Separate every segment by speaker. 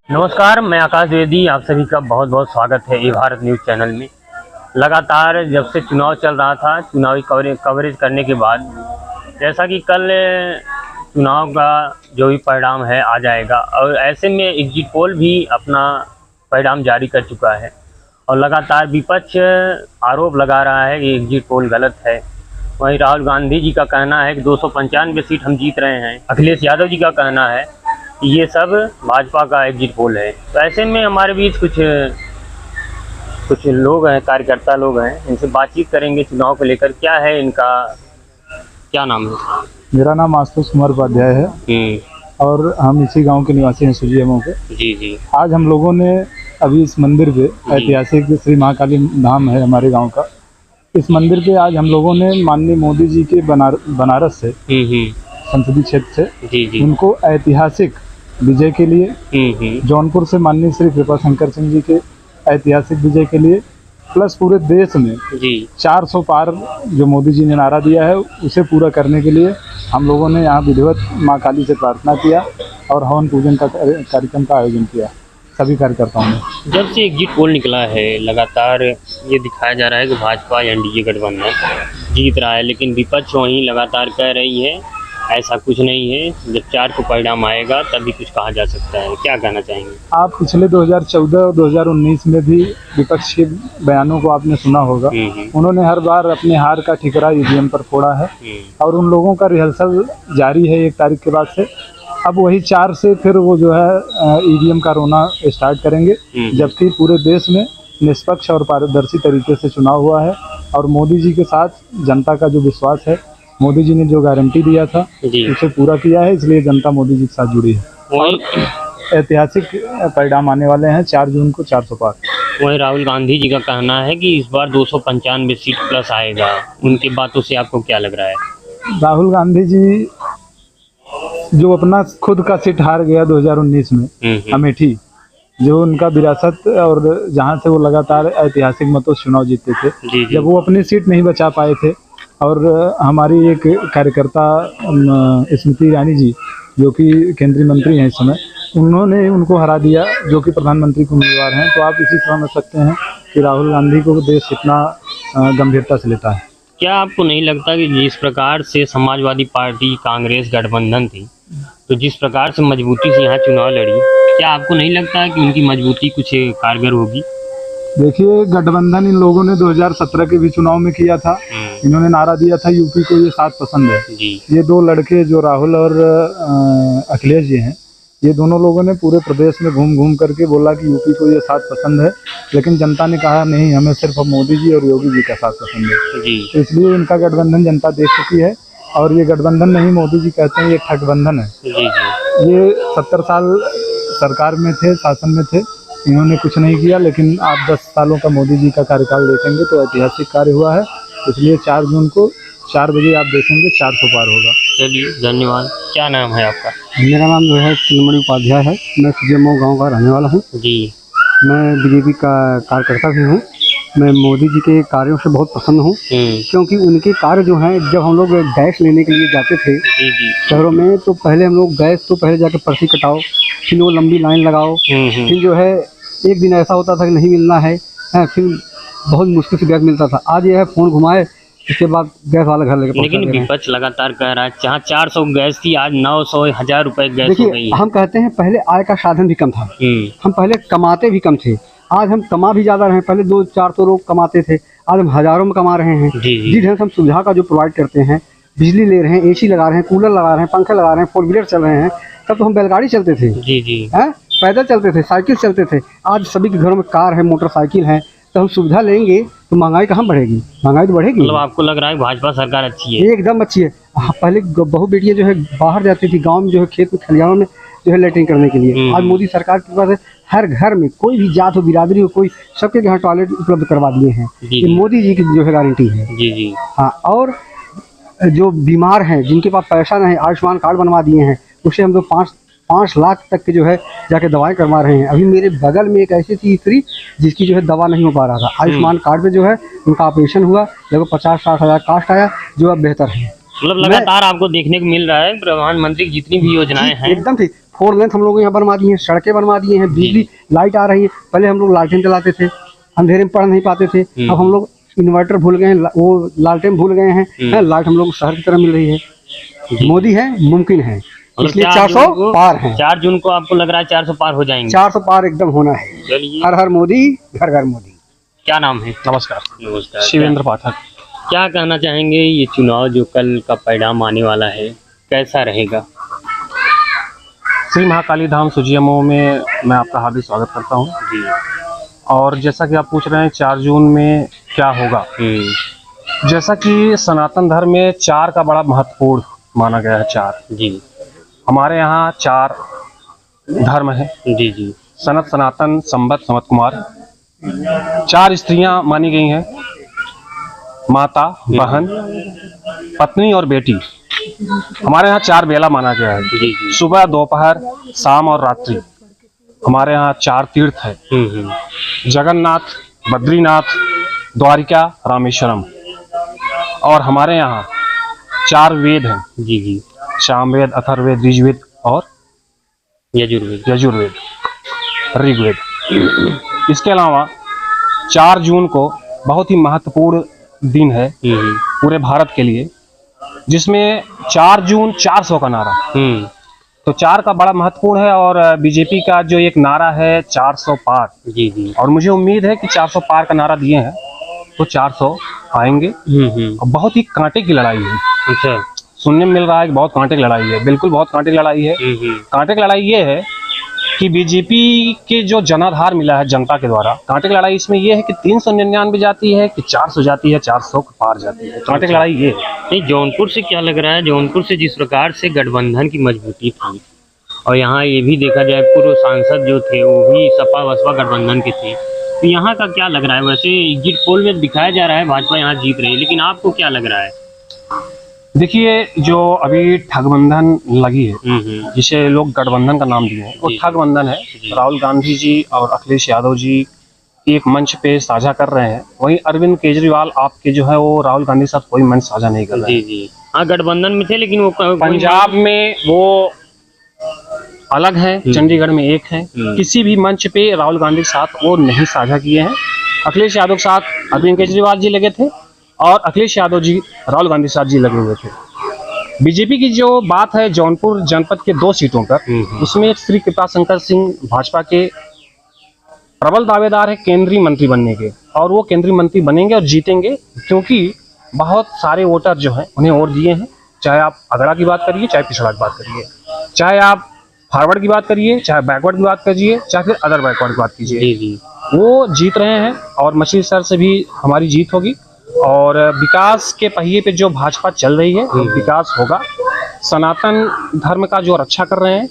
Speaker 1: नमस्कार, मैं आकाश द्विवेदी, आप सभी का बहुत बहुत स्वागत है ये भारत न्यूज़ चैनल में। लगातार जब से चुनाव चल रहा था, चुनावी कवरेज करने के बाद जैसा कि कल चुनाव का जो भी परिणाम है आ जाएगा, और ऐसे में एग्जिट पोल भी अपना परिणाम जारी कर चुका है और लगातार विपक्ष आरोप लगा रहा है कि एग्जिट पोल गलत है। वहीं राहुल गांधी जी का कहना है कि 295 सीट हम जीत रहे हैं। अखिलेश यादव जी का कहना है ये सब भाजपा का एग्जिट पोल है। तो ऐसे में हमारे बीच कुछ लोग हैं, कार्यकर्ता लोग हैं, इनसे बातचीत करेंगे चुनाव को लेकर। क्या है इनका, क्या नाम है?
Speaker 2: मेरा नाम आशुतोष कुमार उपाध्याय है और हम इसी गांव के निवासी हैं, सुजियामो के।
Speaker 1: जी जी।
Speaker 2: आज हम लोगों ने अभी इस मंदिर पे, ऐतिहासिक श्री महाकाली धाम है हमारे गांव का, इस मंदिर पे आज हम लोगों ने माननीय मोदी जी के बनारस से संसदीय क्षेत्र से
Speaker 1: जी जी
Speaker 2: उनको ऐतिहासिक विजय के लिए, जौनपुर से माननीय श्री कृपा शंकर सिंह जी के ऐतिहासिक विजय के लिए, प्लस पूरे देश में
Speaker 1: जी
Speaker 2: 400 पार जो मोदी जी ने नारा दिया है उसे पूरा करने के लिए हम लोगों ने यहाँ विधिवत माँ काली से प्रार्थना किया और हवन पूजन का कार्यक्रम का आयोजन किया सभी कार्यकर्ताओं ने।
Speaker 1: जब से एग्जिट पोल निकला है, लगातार ये दिखाया जा रहा है कि भाजपा एनडीए गठबंधन जीत रहा है, लेकिन विपक्ष वहीं लगातार कह रही है ऐसा कुछ नहीं है। जब 4 को परिणाम आएगा तभी कुछ कहा जा सकता है। क्या कहना चाहेंगे आप?
Speaker 2: पिछले 2014 और 2019 में भी विपक्ष के बयानों को आपने सुना होगा। उन्होंने हर बार अपने हार का ठिकरा ईवीएम पर फोड़ा है और उन लोगों का रिहर्सल जारी है 1 तारीख के बाद से। अब वही 4 से फिर वो जो है ईवीएम का रोना स्टार्ट करेंगे, जबकि पूरे देश में निष्पक्ष और पारदर्शी तरीके से चुनाव हुआ है और मोदी जी के साथ जनता का जो विश्वास है, मोदी जी ने जो गारंटी दिया था उसे पूरा किया है, इसलिए जनता मोदी जी के साथ जुड़ी है और ऐतिहासिक परिणाम आने वाले हैं 4 जून को 400 पार।
Speaker 1: वहीं राहुल गांधी जी का कहना है कि इस बार 295 सीट प्लस आएगा। उनकी बातों से आपको क्या लग रहा है?
Speaker 2: राहुल गांधी जी जो अपना खुद का सीट हार गया 2019 में अमेठी, जो उनका विरासत और जहां से वो लगातार ऐतिहासिक मतों से चुनाव जीतते थे, जब वो अपनी सीट नहीं बचा पाए थे और हमारी एक कार्यकर्ता स्मृति ईरानी जी जो कि केंद्रीय मंत्री हैं इस समय, उन्होंने उनको हरा दिया, जो कि प्रधानमंत्री के उम्मीदवार हैं। तो आप इसी समझ सकते हैं कि राहुल गांधी को देश कितना गंभीरता से लेता है।
Speaker 1: क्या आपको नहीं लगता कि जिस प्रकार से समाजवादी पार्टी कांग्रेस गठबंधन थी, तो जिस प्रकार से मजबूती से यहाँ चुनाव लड़ी, क्या आपको नहीं लगता है कि उनकी मजबूती कुछ कारगर होगी?
Speaker 2: देखिए, गठबंधन इन लोगों ने 2017 के भी चुनाव में किया था। इन्होंने नारा दिया था यूपी को ये 7 पसंद है। ये 2 लड़के जो राहुल और अखिलेश जी हैं, ये दोनों लोगों ने पूरे प्रदेश में घूम घूम करके बोला कि यूपी को ये 7 पसंद है, लेकिन जनता ने कहा नहीं, हमें सिर्फ मोदी जी और योगी जी का 7 पसंद है। तो इसलिए इनका गठबंधन जनता देख चुकी है और ये गठबंधन नहीं, मोदी जी कहते हैं ये ठगबंधन है। ये 70 साल सरकार में थे, शासन में थे, इन्होंने कुछ नहीं किया, लेकिन आप 10 सालों का मोदी जी का कार्यकाल देखेंगे तो ऐतिहासिक कार्य हुआ है। इसलिए 4 जून को 4 बजे आप देखेंगे 400 पार होगा।
Speaker 1: चलिए, धन्यवाद। क्या नाम है आपका?
Speaker 3: मेरा नाम जो है तिलमणि उपाध्याय है। मैं सुजियामो गांव का रहने वाला हूँ
Speaker 1: जी।
Speaker 3: मैं बीजेपी का कार्यकर्ता भी हूँ। मैं मोदी जी के कार्यों से बहुत पसंद हूँ, क्योंकि उनके कार्य जो हैं, जब हम लोग गैस लेने के लिए जाते थे शहरों में, तो पहले हम लोग गैस तो पहले जाके पर्ची कटाओ, फिर वो लंबी लाइन लगाओ, फिर जो है एक दिन ऐसा होता था कि नहीं मिलना है, फिर बहुत मुश्किल से गैस मिलता था। आज ये है फ़ोन घुमाए, इसके बाद गैस वाला घर लेके पहुंचा दे रहे हैं।
Speaker 1: लेकिन विपक्ष लगातार कह रहा है जहाँ 400 गैस थी, आज 900 1000 रुपए गैस हो गई है।
Speaker 3: हम कहते हैं पहले आय का साधन भी कम था, हम पहले कमाते भी कम थे, आज हम कमा भी ज़्यादा रहे हैं। पहले 200-400 लोग कमाते थे, आज हम हज़ारों में कमा रहे हैं। जिस ढंग से हम सुविधा का जो प्रोवाइड करते हैं, बिजली ले रहे हैं, AC लगा रहे हैं, कूलर लगा रहे हैं, पंखे लगा रहे हैं, 4 व्हीलर चल रहे हैं। तब तो हम बैलगाड़ी चलते थे, पैदल चलते थे, साइकिल चलते थे। आज सभी के घरों में कार है, मोटरसाइकिल है। तो हम सुविधा लेंगे तो महंगाई कहाँ बढ़ेगी? महंगाई तो बढ़ेगी।
Speaker 1: मतलब आपको लग रहा है भाजपा सरकार अच्छी है?
Speaker 3: एकदम अच्छी है। पहले बहू बेटियाँ जो है बाहर जाती थी, गाँव में जो है खेत में खलिहानों में जो है लैट्रिन करने के लिए। आज मोदी सरकार के पास हर घर में, कोई भी जात हो, बिरादरी हो, कोई सबके यहाँ टॉयलेट उपलब्ध करवा दिए हैं। ये मोदी जी की जो है गारंटी है।
Speaker 1: जी।
Speaker 3: हाँ, और जो बीमार हैं, जिनके पास पैसा नहीं, आयुष्मान कार्ड बनवा दिए हैं। उससे हम लोग 5 लाख तक के जो है जाके दवाएं करवा रहे हैं। अभी मेरे बगल में एक ऐसी थी स्त्री जिसकी जो है दवा नहीं हो पा रहा था, आयुष्मान कार्ड पे जो है उनका ऑपरेशन हुआ, लगभग 50-60 हज़ार कास्ट आया, जो अब बेहतर है।
Speaker 1: मतलब लगातार आपको देखने को मिल रहा है प्रधानमंत्री की जितनी भी योजनाएं हैं
Speaker 3: एकदम ठीक। 4 लेन हम लोग यहाँ बनवा दिए हैं, सड़कें बनवा दिए हैं, बिजली लाइट आ रही है। पहले हम लोग लालटेन चलाते थे, अंधेरे में पढ़ नहीं पाते थे, अब हम लोग इन्वर्टर भूल गए हैं, वो लालटेन भूल गए हैं, लाइट हम लोग शहर की तरह मिल रही है। मोदी है, मुमकिन है, इसलिए 400 पार है।
Speaker 1: 4 जून को आपको लग रहा है 400 पार हो जाएंगे? 400
Speaker 3: पार एकदम होना है।
Speaker 1: चलिए,
Speaker 3: हर हर मोदी, घर घर मोदी।
Speaker 1: क्या नाम है?
Speaker 4: नमस्कार,
Speaker 1: नमस्कार।
Speaker 4: शिवेंद्र पाठक।
Speaker 1: क्या कहना चाहेंगे, ये चुनाव जो कल का परिणाम आने वाला है कैसा रहेगा?
Speaker 4: श्री महाकाली धाम सुजियमो में मैं आपका हार्दिक स्वागत करता हूं।
Speaker 1: जी।
Speaker 4: और जैसा कि आप पूछ रहे हैं 4 जून में क्या होगा, जैसा कि सनातन धर्म में 4 का बड़ा महत्वपूर्ण माना गया है। 4
Speaker 1: जी।
Speaker 4: हमारे यहाँ 4 धर्म है।
Speaker 1: जी जी।
Speaker 4: सनातन, संवत, संवत कुमार। 4 स्त्रियां मानी गई हैं, माता, बहन, पत्नी और बेटी। हमारे यहाँ 4 बेला माना गया है।
Speaker 1: जी जी।
Speaker 4: सुबह, दोपहर, शाम और रात्रि। हमारे यहाँ 4 तीर्थ है, जगन्नाथ, बद्रीनाथ, द्वारिका, रामेश्वरम। और हमारे यहाँ 4 वेद हैं।
Speaker 1: जी जी।
Speaker 4: सामवेद, अथर्ववेद, ऋग्वेद और यजुर्वेद, ऋग्वेद। इसके अलावा 4 जून को बहुत ही महत्वपूर्ण दिन है पूरे भारत के लिए, जिसमें 4 जून 400 का नारा। तो 4 का बड़ा महत्वपूर्ण है। और बीजेपी का जो एक नारा है 400 पार।
Speaker 1: जी जी।
Speaker 4: और मुझे उम्मीद है कि 400 पार का नारा दिए हैं तो 400 आएंगे। और बहुत ही कांटे की लड़ाई है।
Speaker 1: अच्छा,
Speaker 4: सुनने में मिल रहा है कि बहुत कांटे की लड़ाई है। बिल्कुल बहुत कांटे की लड़ाई है। कांटे की लड़ाई ये है कि बीजेपी के जो जनाधार मिला है जनता के द्वारा, कांटे की लड़ाई इसमें ये है कि 399 जाती है कि 400 जाती है, 400 के पार जाती है। कांटे की लड़ाई ये है।
Speaker 1: नहीं, जौनपुर से क्या लग रहा है, जौनपुर से जिस प्रकार से गठबंधन की मजबूती थी, और यहाँ ये भी देखा जाए पूर्व सांसद जो थे वो भी सपा बसपा गठबंधन के थे, तो यहाँ का क्या लग रहा है? वैसे एग्जिट पोल में दिखाया जा रहा है भाजपा यहाँ जीत रही है, लेकिन आपको क्या लग रहा है?
Speaker 4: देखिए, जो अभी ठगबंधन लगी है, जिसे लोग गठबंधन का नाम दिए हैं, वो ठगबंधन है। राहुल गांधी जी और अखिलेश यादव जी एक मंच पे साझा कर रहे हैं, वहीं अरविंद केजरीवाल आपके जो है वो राहुल गांधी के साथ कोई मंच साझा नहीं कर रहे हैं।
Speaker 1: जी जी। हाँ, गठबंधन में थे, लेकिन वो
Speaker 4: पंजाब में वो अलग है, चंडीगढ़ में एक है। किसी भी मंच पे राहुल गांधी के साथ वो नहीं साझा किए हैं। अखिलेश यादव के साथ अरविंद केजरीवाल जी लगे थे और अखिलेश यादव जी राहुल गांधी के साथ जी लगे हुए थे। बीजेपी की जो बात है जौनपुर जनपद के 2 सीटों पर, उसमें श्री कृपा शंकर सिंह भाजपा के प्रबल दावेदार है केंद्रीय मंत्री बनने के, और वो केंद्रीय मंत्री बनेंगे और जीतेंगे, क्योंकि बहुत सारे वोटर जो हैं उन्हें वोट दिए हैं। चाहे आप अगड़ा की बात करिए, चाहे पिछड़ा की बात करिए, चाहे आप फॉरवर्ड की बात करिए, चाहे बैकवर्ड की बात करिए, चाहे फिर अदर बैकवर्ड की बात कीजिए, वो जीत रहे हैं। और मछली शहर से भी हमारी जीत होगी। और विकास के पहिए पे जो भाजपा चल रही है, विकास होगा। सनातन धर्म का जो रक्षा कर रहे हैं,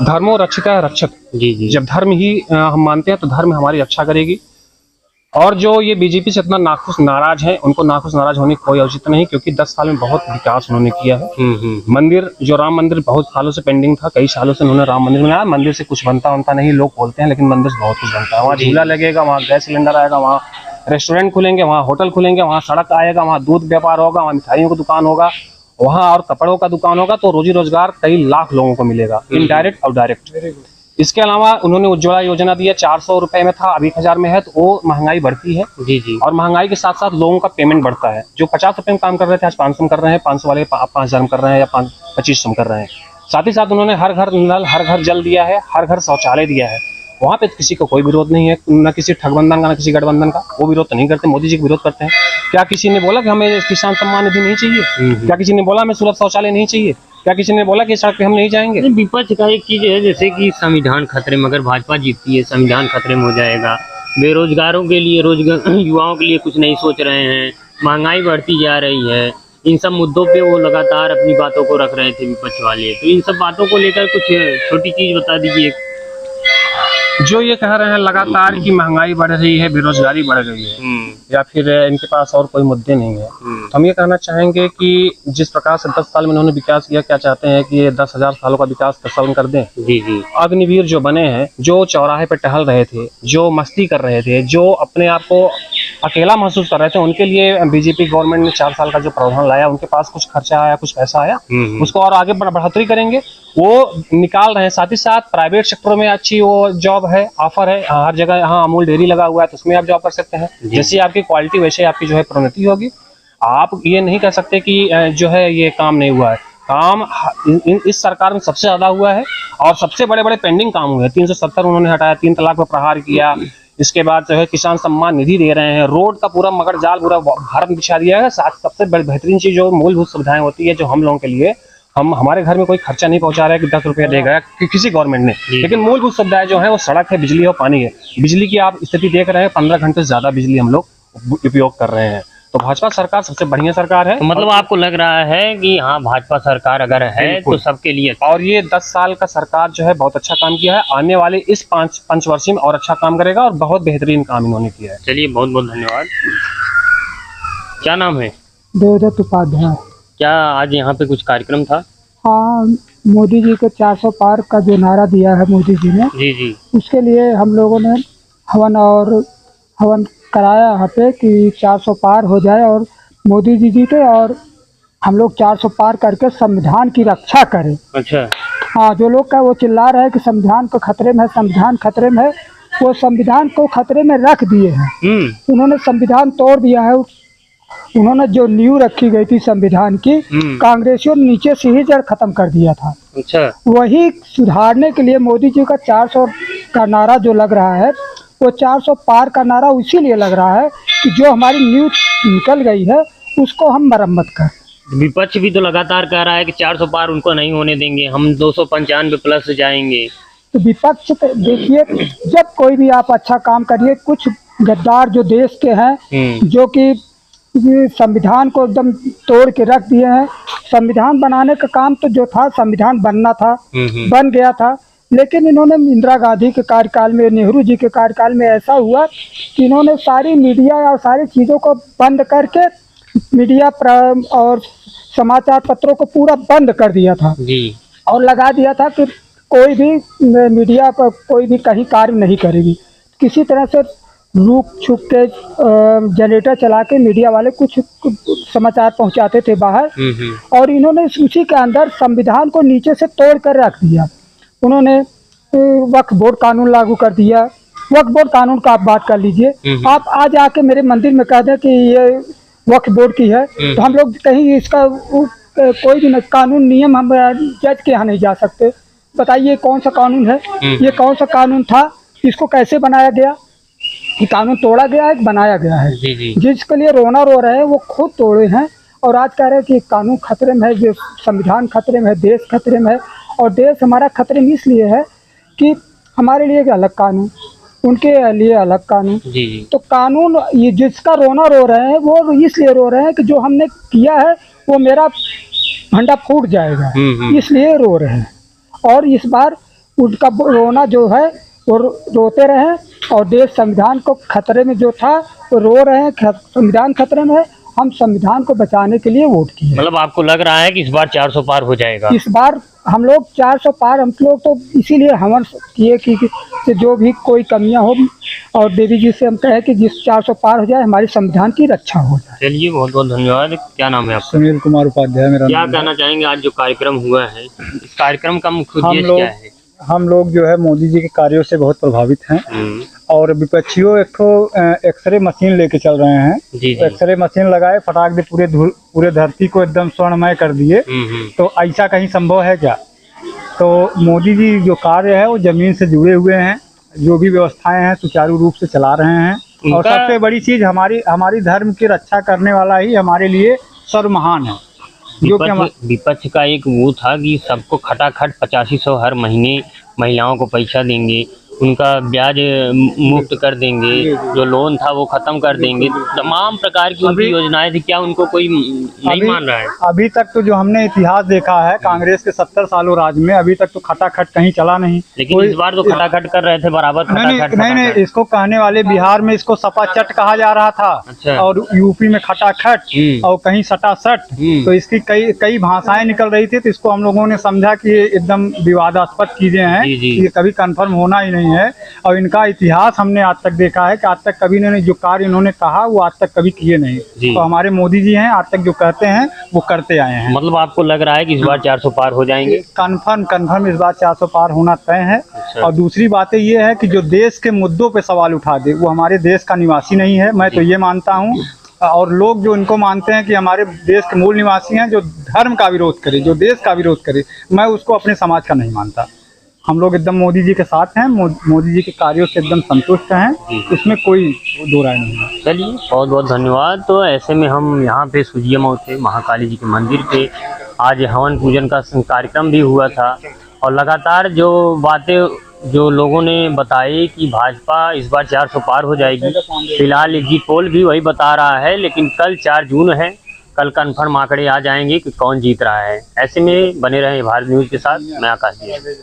Speaker 4: धर्मो रक्षिता रक्षक।
Speaker 1: जी जी।
Speaker 4: जब धर्म ही हम मानते हैं तो धर्म हमारी रक्षा करेगी। और जो ये बीजेपी से इतना नाखुश नाराज है, उनको नाखुश नाराज होने की कोई औचित्य नहीं, क्योंकि 10 साल में बहुत विकास उन्होंने किया है। मंदिर, जो राम मंदिर बहुत सालों से पेंडिंग था, कई सालों से उन्होंने राम मंदिर बनाया। मंदिर से कुछ बनता नहीं, लोग बोलते हैं, लेकिन मंदिर से बहुत कुछ बनता है। वहाँ झूला लगेगा, वहाँ गैस सिलेंडर आएगा, वहाँ रेस्टोरेंट खुलेंगे, वहाँ होटल खुलेंगे, वहाँ सड़क आएगा, वहाँ दूध व्यापार होगा, वहाँ मिठाइयों की दुकान होगा, वहाँ और कपड़ों का दुकान होगा। तो रोजी रोजगार कई लाख लोगों को मिलेगा, इनडायरेक्ट और डायरेक्ट। इसके अलावा उन्होंने उज्ज्वला योजना दी है, 400 रुपए में था, अभी 1000 में है। तो वो महंगाई बढ़ती है। जी जी। और महंगाई के साथ साथ लोगों का पेमेंट बढ़ता है। जो 50 रुपए में काम कर रहे थे आज 500 में कर रहे हैं, 500 वाले 5000 में कर रहे हैं, या 2500 में कर रहे हैं। साथ ही साथ उन्होंने हर घर नल, हर घर जल दिया है, हर घर शौचालय दिया है। वहाँ पे किसी को कोई विरोध नहीं है, न किसी ठगबंधन का, न किसी गठबंधन का। वो विरोध तो नहीं करते, मोदी जी का विरोध करते हैं। क्या किसी ने बोला कि हमें किसान सम्मान निधि नहीं चाहिए? क्या किसी ने बोला हमें सुलभ शौचालय नहीं चाहिए? क्या किसी ने बोला कि सड़क पे हम नहीं जाएंगे?
Speaker 1: विपक्ष का एक चीज है, जैसे कि संविधान खतरे में, अगर भाजपा जीतती है संविधान खतरे में हो जाएगा। बेरोजगारों के लिए, युवाओं के लिए कुछ नहीं सोच रहे हैं, महंगाई बढ़ती जा रही है। इन सब मुद्दों पे वो लगातार अपनी बातों को रख रहे थे विपक्ष वाले। तो इन सब बातों को लेकर कुछ छोटी चीज बता दीजिए।
Speaker 4: जो ये कह रहे हैं लगातार कि महंगाई बढ़ रही है, बेरोजगारी बढ़ रही है, या फिर इनके पास और कोई मुद्दे नहीं है, तो हम ये कहना चाहेंगे कि जिस प्रकार से 10 साल में उन्होंने विकास किया, क्या चाहते हैं कि ये 10,000 सालों का विकास 10 साल में कर दें? जी जी। अग्निवीर जो बने हैं, जो चौराहे पे टहल रहे थे, जो मस्ती कर रहे थे, जो अपने आप को अकेला महसूस कर रहे थे, उनके लिए बीजेपी गवर्नमेंट ने 4 साल का जो प्रावधान लाया, उनके पास कुछ खर्चा आया, कुछ पैसा आया, उसको और आगे बढ़ोतरी करेंगे, वो निकाल रहे हैं। साथ ही साथ प्राइवेट सेक्टरों में अच्छी वो जॉब है, ऑफर है, हर जगह। यहाँ अमूल डेयरी लगा हुआ है, तो उसमें आप जॉब कर सकते हैं। जैसी आपकी क्वालिटी वैसे आपकी जो है प्रोन्नति होगी। आप ये नहीं कह सकते कि जो है ये काम नहीं हुआ है। काम इस सरकार में सबसे ज्यादा हुआ है, और सबसे बड़े बड़े पेंडिंग काम हुए हैं। 370 उन्होंने हटाया, 3 तलाक पर प्रहार किया, इसके बाद जो है किसान सम्मान निधि दे रहे हैं, रोड का पूरा मगर जाल पूरा भारत में बिछा दिया है। साथ सबसे बेहतरीन चीज जो मूलभूत सुविधाएं होती है, जो हम लोगों के लिए, हमारे घर में कोई खर्चा नहीं पहुंचा रहा है कि 10 रुपया देगा किसी गवर्नमेंट ने, लेकिन मूलभूत सुविधाएं जो है वो सड़क है, बिजली है, पानी है। बिजली की आप स्थिति देख रहे हैं, 15 घंटे से ज्यादा बिजली हम लोग उपयोग कर रहे हैं। तो भाजपा सरकार सबसे बढ़िया सरकार है।
Speaker 1: तो मतलब आपको लग रहा है कि हाँ, भाजपा सरकार अगर है तो सबके लिए,
Speaker 4: और ये 10 साल का सरकार जो है बहुत अच्छा काम किया है। आने वाले इस पंचवर्षीय में और अच्छा काम करेगा, और बहुत बेहतरीन काम इन्होंने किया है।
Speaker 1: चलिए, बहुत बहुत धन्यवाद। क्या नाम है?
Speaker 5: देवदत्त उपाध्याय।
Speaker 1: क्या आज यहाँ पे कुछ कार्यक्रम था?
Speaker 5: हाँ, मोदी जी को 400 पार का जो नारा दिया है मोदी जी ने,
Speaker 1: जी जी,
Speaker 5: उसके लिए हम लोगों ने हवन कराया यहाँ पे कि 400 पार हो जाए और मोदी जी जीते, और हम लोग 400 पार करके संविधान की रक्षा करें।
Speaker 1: अच्छा।
Speaker 5: हाँ, जो लोग का वो चिल्ला रहे हैं कि संविधान को खतरे में है, संविधान खतरे में है, वो संविधान को खतरे में रख दिए हैं। उन्होंने संविधान तोड़ दिया है। उन्होंने जो नींव रखी गई थी संविधान की, कांग्रेसियों ने नीचे से ही जड़ खत्म कर दिया था।
Speaker 1: अच्छा।
Speaker 5: वही सुधारने के लिए मोदी जी का 400 का नारा जो लग रहा है, वो 400 पार का नारा इसीलिए लग रहा है कि जो हमारी नींव निकल गई है उसको हम मरम्मत कर।
Speaker 1: विपक्ष भी तो लगातार कह रहा है कि 400 पार उनको नहीं होने देंगे, हम 295 प्लस जाएंगे।
Speaker 5: तो विपक्ष देखिए, जब कोई भी आप अच्छा काम करिए, कुछ गद्दार जो देश के हैं, जो कि संविधान को एकदम तोड़ के रख दिए हैं। संविधान बनाने का काम तो जो था, संविधान बनना था, बन गया था, लेकिन इन्होंने इंदिरा गांधी के कार्यकाल में, नेहरू जी के कार्यकाल में ऐसा हुआ कि इन्होंने सारी मीडिया और सारी चीज़ों को बंद करके, मीडिया और समाचार पत्रों को पूरा बंद कर दिया था जी, और लगा दिया था कि कोई भी मीडिया पर कोई भी कहीं कार्य नहीं करेगी। किसी तरह से रुक छुप के जनरेटर चला के मीडिया वाले कुछ समाचार पहुंचाते थे बाहर, और इन्होंने उसी के अंदर संविधान को नीचे से तोड़ कर रख दिया। उन्होंने वक्फ बोर्ड कानून लागू कर दिया। वक्फ बोर्ड कानून का आप बात कर लीजिए, आप आज आके मेरे मंदिर में कह दें कि ये वक्फ बोर्ड की है, तो हम लोग कहीं इसका कोई भी कानून नियम हम जज के यहाँ नहीं जा सकते। बताइए कौन सा कानून है, ये कौन सा कानून था, इसको कैसे बनाया गया? ये कानून तोड़ा गया है, बनाया गया है।
Speaker 1: जी जी।
Speaker 5: जिसके लिए रोना रो रहे हैं वो खुद तोड़े हैं, और आज कह रहे हैं कि कानून खतरे में है, जो संविधान खतरे में है, देश खतरे में है। और देश हमारा खतरे में इसलिए है कि हमारे लिए अलग कानून, उनके लिए अलग कानून।
Speaker 1: जी जी।
Speaker 5: तो कानून, ये जिसका रोना रो रहे हैं वो इसलिए रो रहे हैं कि जो हमने किया है वो मेरा भंडा फूट जाएगा, इसलिए रो रहे हैं। और इस बार उनका रोना जो है वो रोते रहे, और देश संविधान को खतरे में जो था वो रो रहे हैं, संविधान खतरे में है। हम संविधान को बचाने के लिए वोट किए।
Speaker 1: मतलब आपको लग रहा है कि इस बार 400 पार हो जाएगा?
Speaker 5: इस बार हम लोग 400 पार, हम लोग तो इसीलिए हवन किए कि जो भी कोई कमियां हो, और देवी जी से हम कहें कि जिस 400 पार हो जाए, हमारे संविधान की रक्षा हो जाए।
Speaker 1: चलिए, बहुत बहुत धन्यवाद। क्या नाम है आपका?
Speaker 2: सुनील कुमार उपाध्याय मेरा
Speaker 1: क्या
Speaker 2: नाम।
Speaker 1: कहना चाहेंगे आज जो कार्यक्रम हुआ है, इस कार्यक्रम का मुख्य उद्देश्य क्या है?
Speaker 2: हम लोग जो है मोदी जी के कार्यों से बहुत प्रभावित हैं, और विपक्षियों एक तो एक्सरे मशीन लेके चल रहे हैं।
Speaker 1: जी जी।
Speaker 2: एक्सरे मशीन लगाए, फटाक दे पूरे धरती को एकदम स्वर्णमय कर दिए। तो ऐसा कहीं संभव है क्या? तो मोदी जी जो कार्य है वो जमीन से जुड़े हुए हैं, जो भी व्यवस्थाएं हैं सुचारू रूप से चला रहे हैं। और सबसे बड़ी चीज, हमारी धर्म की रक्षा करने वाला ही हमारे लिए सर्वमहान है।
Speaker 1: विपक्ष का एक वो था कि सबको खटाखट 8500 हर महीने महिलाओं को पैसा देंगे, उनका ब्याज मुक्त कर देंगे, जो लोन था वो खत्म कर देंगे, तमाम प्रकार की उनकी योजनाएं थी। क्या उनको कोई नहीं मान रहा है?
Speaker 2: अभी तक तो जो हमने इतिहास देखा है कांग्रेस के 70 सालों राज में, अभी तक तो खटाखट कहीं चला नहीं।
Speaker 1: लेकिन इस बार तो खटाखट कर रहे थे बराबर।
Speaker 2: नहीं, इसको कहने वाले बिहार में इसको सपा चट कहा जा रहा था।
Speaker 1: अच्छा।
Speaker 2: और यूपी में खटाखट और कहीं सटासट, तो इसकी कई भाषाएं निकल रही थी। तो इसको हम लोगों ने समझा कि ये एकदम विवादास्पद चीजें हैं, ये कभी कंफर्म होना ही नहीं है। और इनका इतिहास हमने आज तक देखा है कि आज तक कभी इन्होंने जो कार्य इन्होंने कहा वो आज तक कभी किए नहीं। तो हमारे मोदी जी हैं, आज तक जो कहते हैं वो करते आए हैं।
Speaker 1: मतलब आपको लग रहा है कि इस बार 400 पार हो जाएंगे?
Speaker 2: कन्फर्म इस बार 400 पार होना तय है।
Speaker 1: अच्छा।
Speaker 2: और दूसरी बातें ये है कि जो देश के मुद्दों पे सवाल उठा दे वो हमारे देश का निवासी नहीं है, मैं तो ये मानता हूँ। और लोग जो इनको मानते हैं कि हमारे देश के मूल निवासी हैं, जो धर्म का विरोध करे, जो देश का विरोध करे, मैं उसको अपने समाज का नहीं मानता। हम लोग एकदम मोदी जी के साथ हैं, मोदी जी के कार्यों से एकदम संतुष्ट हैं, इसमें कोई दो राय नहीं है।
Speaker 1: चलिए, बहुत बहुत धन्यवाद। तो ऐसे में हम यहाँ पे सुजिया थे महाकाली जी के मंदिर पे आज हवन पूजन का कार्यक्रम भी हुआ था। और लगातार जो बातें जो लोगों ने बताई कि भाजपा इस बार 400 पार हो जाएगी, फिलहाल एग्जिट पोल भी वही बता रहा है। लेकिन कल 4 जून है, कल कन्फर्म आंकड़े आ जाएंगे कि कौन जीत रहा है। ऐसे में बने रहे भारत न्यूज़ के साथ। मैं आकाश जी।